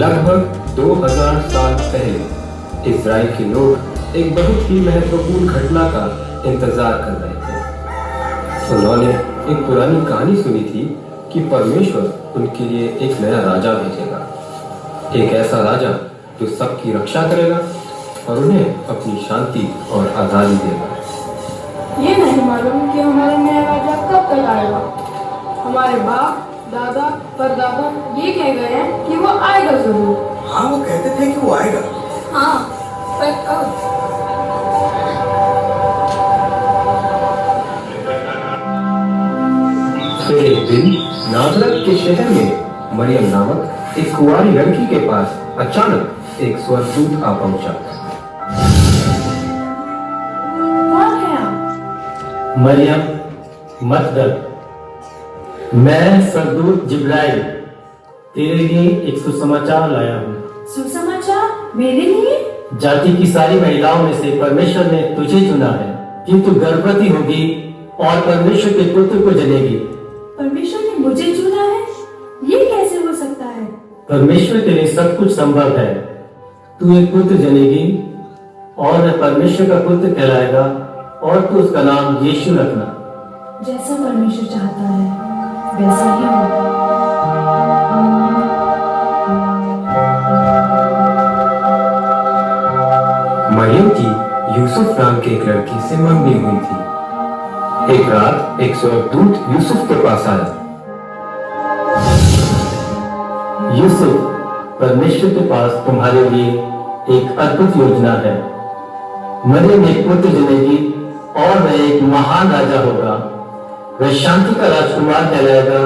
लगभग 2000 साल पहले इजराइल के लोग एक बहुत ही महत्वपूर्ण घटना का इंतजार कर रहे थे। उन्होंने एक पुरानी कहानी सुनी थी कि परमेश्वर उनके लिए एक नया राजा भेजेगा, एक ऐसा राजा जो सबकी रक्षा करेगा और उन्हें अपनी शांति और आज़ादी देगा। ये नहीं मालूम कि हमारा नया राजा कब तक आएगा। हमारे बाप दादा परदादा ये कह गए हैं कि वो आएगा जरूर। हाँ, वो कहते थे कि वो आएगा। हाँ, पर कब? फिर एक दिन नाजरत के शहर में मरियम नामक एक कुंवारी लड़की के पास अचानक एक स्वर्गदूत आ पहुंचा। कौन है आप? मरियम, मत डर। मैं स्वर्गदूत जिब्राइल तेरे लिए एक सुसमाचार लाया हूँ। सुसमाचार मेरे लिए? जाति की सारी महिलाओं में से परमेश्वर ने तुझे चुना है कि तू गर्भवती होगी और परमेश्वर के पुत्र को जनेगी। परमेश्वर ने मुझे चुना है? ये कैसे हो सकता है? परमेश्वर के लिए सब कुछ संभव है। तू एक पुत्र जनेगी और वह परमेश्वर का पुत्र कहलाएगा और तू उसका नाम यीशु रखना। जैसा परमेश्वर चाहता है वैसा ही होगा। मरियम की यूसुफ नाम के एक लड़की से मंगनी हुई थी। एक रात एक स्वर्गदूत यूसुफ के पास आया। यूसुफ, परमेश्वर के पास तुम्हारे लिए एक अद्भुत योजना है। मरियम एक पुत्र जनेगी और वह एक महान राजा होगा। वह शांति का राजकुमार कहलाएगा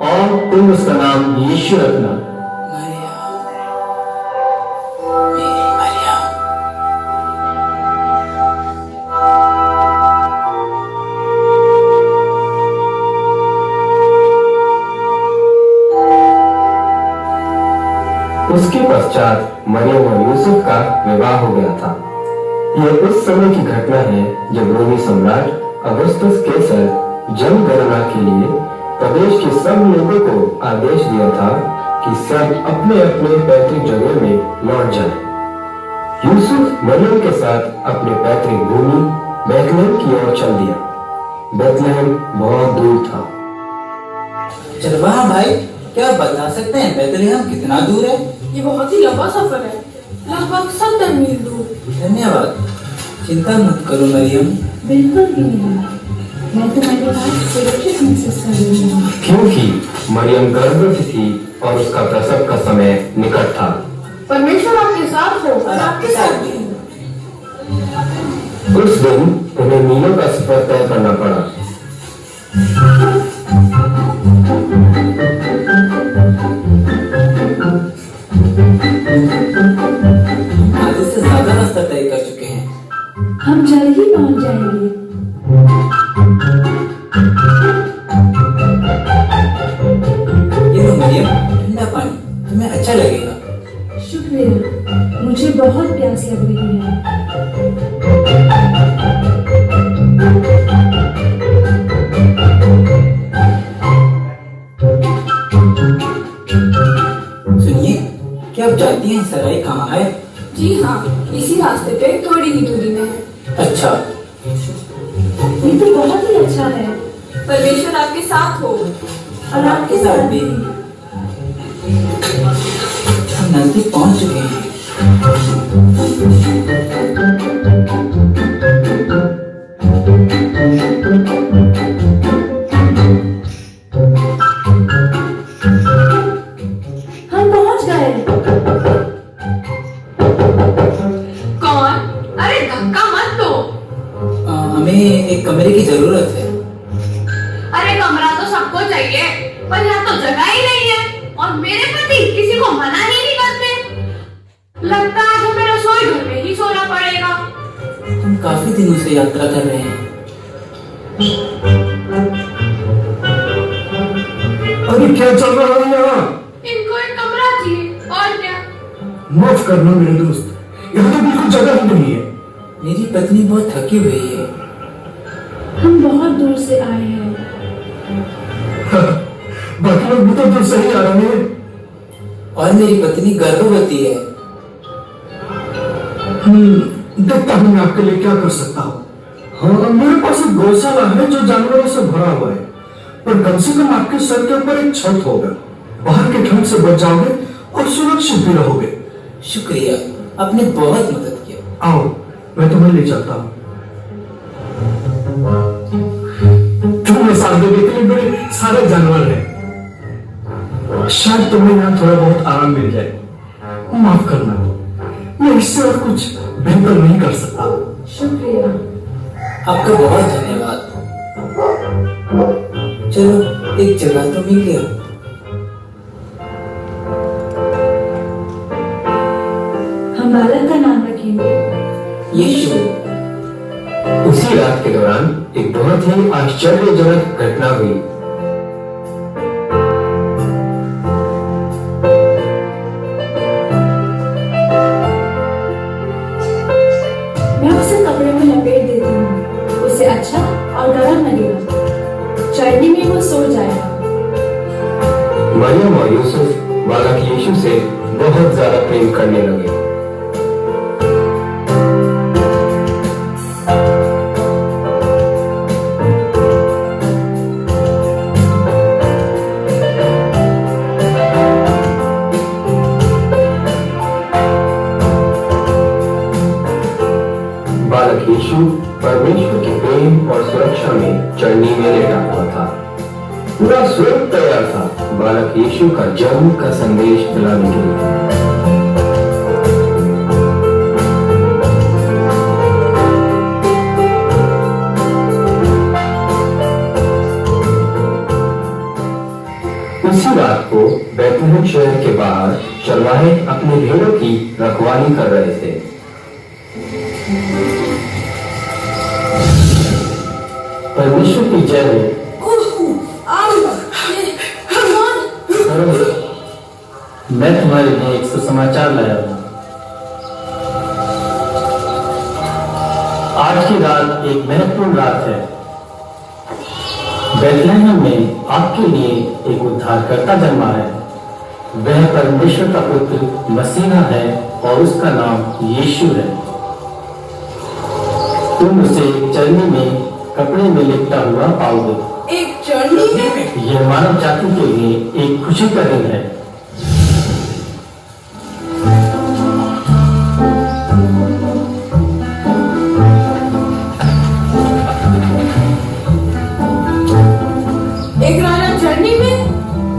और तुम उसका नाम यीशु रखना। उसके पश्चात मरियम और यूसुफ का विवाह हो गया था। यह उस समय की घटना है जब रोमी सम्राट अगस्तस कैसर जनगणना के लिए प्रदेश के सब लोगों को आदेश दिया था कि सब अपने अपने पैतृक जगह में लौट जाएं। यूसुफ मरियम के साथ अपने पैतृक भूमि बैतलहम की ओर चल दिया। बैतलहम बहुत दूर था। चरवाहा भाई, क्या आप बता सकते हैं बैतलहम कितना दूर है? ये बहुत ही लंबा सफर है, लगभग 70 मील दूर। धन्यवाद। चिंता मत करो मरियम। बिल्कुल भी नहीं, मैं तुम्हारे पास सुरक्षित महसूस कर रही हूँ। क्योंकि मरियम गर्भवती थी और उसका प्रसव का समय निकट था। परमेश्वर आपके साथ हो और आपके साथ भी। उस दिन उन्हें मीलों का सफर तय करना पड़ा। आधे से ज्यादा रास्ता तय कर चुके हैं। हम जल्द ही पहुंच जाएंगे। ये लो मरियम, ठंडा पानी, तुम्हें अच्छा लगेगा। शुक्रिया, मुझे बहुत प्यास लग रही है। सुनिए, क्या आप जानती हैं सराय कहाँ है? जी हाँ, इसी रास्ते पे थोड़ी ही दूरी में है। अच्छा, ये तो बहुत ही अच्छा है। परमेश्वर आपके साथ हो और आपके साथ भी। हम नजदीक पहुंच चुके हैं। हम पहुंच गए। कौन? अरे धक्का मत दो। हमें एक कमरे की जरूरत है। अरे कमरा तो सबको चाहिए, पर यहाँ तो जगह ही नहीं है और मेरे पति किसी को मना ही नहीं करते। लगता है हमें रसोई घर में ही सोना पड़ेगा। हम काफी दिनों से यात्रा कर रहे हैं। अरे क्या चल रहा है यहाँ? इनको एक कमरा चाहिए और क्या। माफ करना मेरे दोस्त, यहाँ तो बिल्कुल जगह ही नहीं है। मेरी पत्नी बहुत थकी हुई है। हम बहुत दूर से आए हैं। बाकी लोग भी तो दूर से ही आ रहे हैं। और मेरी पत्नी गर्भवती है। देखता हूँ मैं आपके लिए क्या कर सकता हूँ। हाँ, मेरे पास एक गौशाला है जो जानवरों से भरा हुआ है, पर कम से कम आपके सर के ऊपर एक छत होगा। बाहर के ठंड से बच जाओगे और सुरक्षित भी रहोगे। शुक्रिया, आपने बहुत मदद किया। आओ, मैं तुम्हें ले चलता हूँ। तुम्हें साथ देने के लिए बड़े सारे जानवर हैं। शायद तुम्हें यहाँ थोड़ा बहुत आराम मिल जाए। माफ करना, मैं इससे और कुछ बेहतर नहीं कर सकता। शुक्रिया। आपका बहुत धन्यवाद। चलो, एक जगह तो मिल गया। हम बालक का नाम रखेंगे यीशु। उसी रात के दौरान एक बहुत ही आश्चर्यजनक घटना हुई। मैं उसे कपड़े में लपेट देती हूँ। उसे अच्छा और गर्म लगेगा। चढ़ने में वो सो जाएगा। मरियम और यूसुफ बालक यीशु से बहुत ज्यादा प्रेम करने लगे। बालक यीशु परमेश्वर के प्रेम और सुरक्षा में चढ़नी में लेटा हुआ था। पूरा स्वर्ग तैयार था बालक यीशु का जन्म का संदेश दिलाने के लिए। उसी रात को बैतलहम शहर के बाहर चरवाहे अपनी भेड़ों की रखवाली कर रहे थे। परमेश्वर की जय हो। मैं तुम्हारे लिए एक सुसमाचार लाया हूँ। आज की रात एक महत्वपूर्ण रात है। बैतलहम में आपके लिए एक उद्धारकर्ता जन्मा है। वह परमेश्वर का पुत्र मसीहा है और उसका नाम यीशु है। तुम उसे चरनी में कपड़े में लिपटा हुआ पाओगे। एक चढ़नी में? यह मानव जाति के लिए एक खुशी का दिन है। एक राजा चढ़नी में,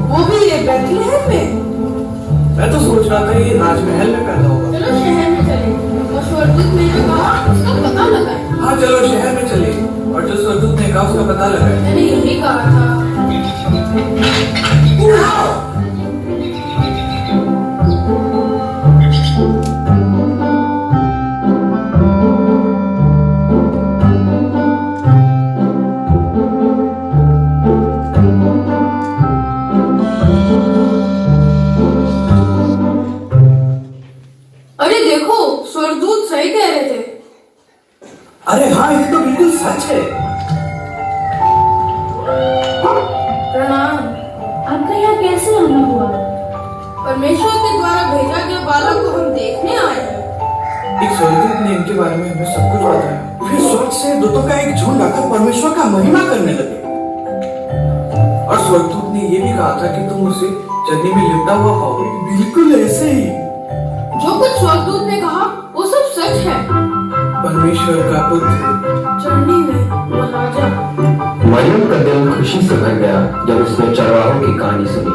वो भी ये बैतलहम में। मैं तो सोच रहा था ये राजमहल में पैदा होगा। चलो शहर में चले और स्वर्गदूत ने जो कहा उसका पता लगाए। हाँ चलो शहर में चले और जो स्वर्गदूत ने कहा उसका पता लगाए। मैंने यही कहा था। अरे देखो, स्वर्गदूत सही कह रहे थे। अरे हाँ, ये तो बिल्कुल सच है। प्रणाम। आपका यहाँ कैसे आना हुआ? परमेश्वर के द्वारा भेजा गया बालक को हम देखने आए हैं। एक स्वर्गदूत ने इनके बारे में हमें सब कुछ बताया। फिर स्वर्ग से दूतों का एक झुंड आकर परमेश्वर का महिमा करने लगे। और स्वर्गदूत ने ये भी कहा था कि तुम उसे चरनी में लिपटा हुआ पाओगे। बिल्कुल ऐसे ही। जो कुछ स्वर्गदूत ने कहा वो सब सच है। परमेश्वर का पुत्र चढ़नी में वो राजा। मरियम का दिल खुशी से भर गया जब उसने चरवाहों की कहानी सुनी।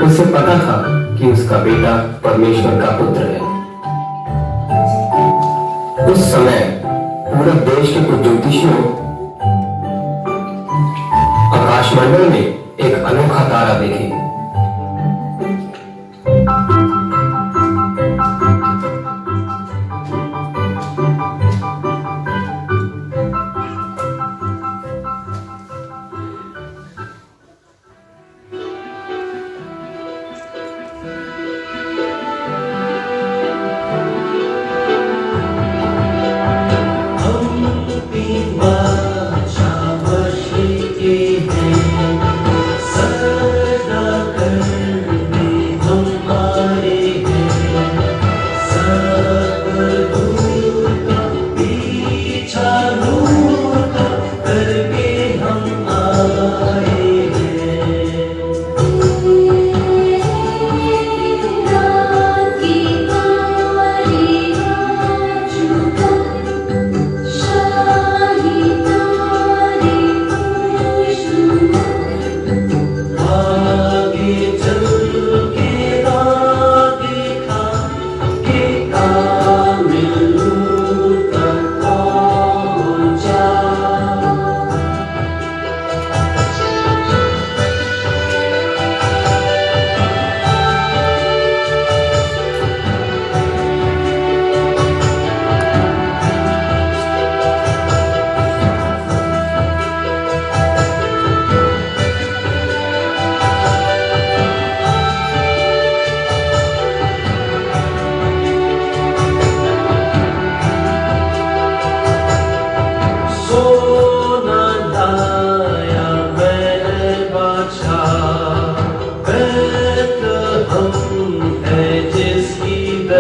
उसे पता था कि उसका बेटा परमेश्वर का पुत्र है। उस समय पूरे देश के कुछ ज्योतिषियों आकाशमंडल में एक अनोखा तारा देखे। शाबाशी के हैं सदा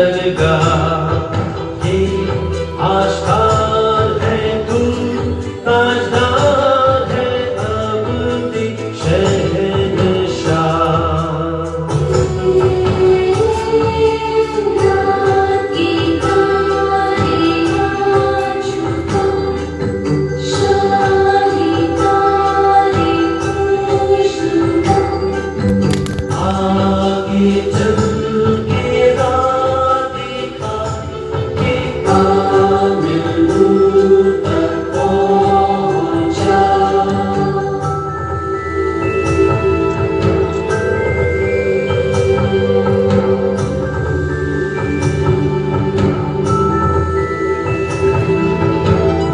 दरगाह ये आश्कार है तू ताजदार है अब्दी शहंशाह आगे चल के राह दिखा के कामिल नूर तक पहुंचा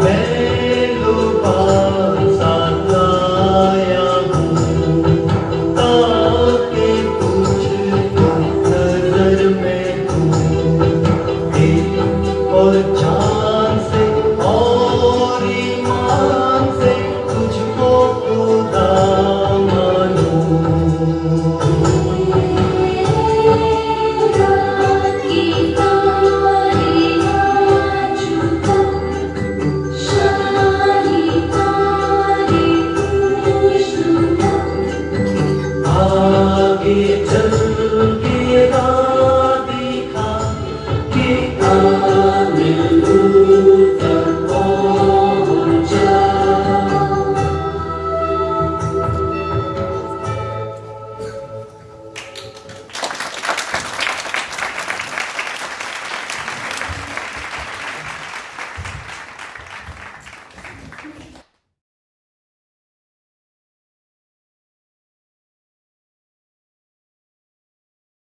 मैं लुबान साथ आया हूँ ताकि तुझको नजर में दूँ और जान से और ईमान से तुझको खुदा मानूं आगे चल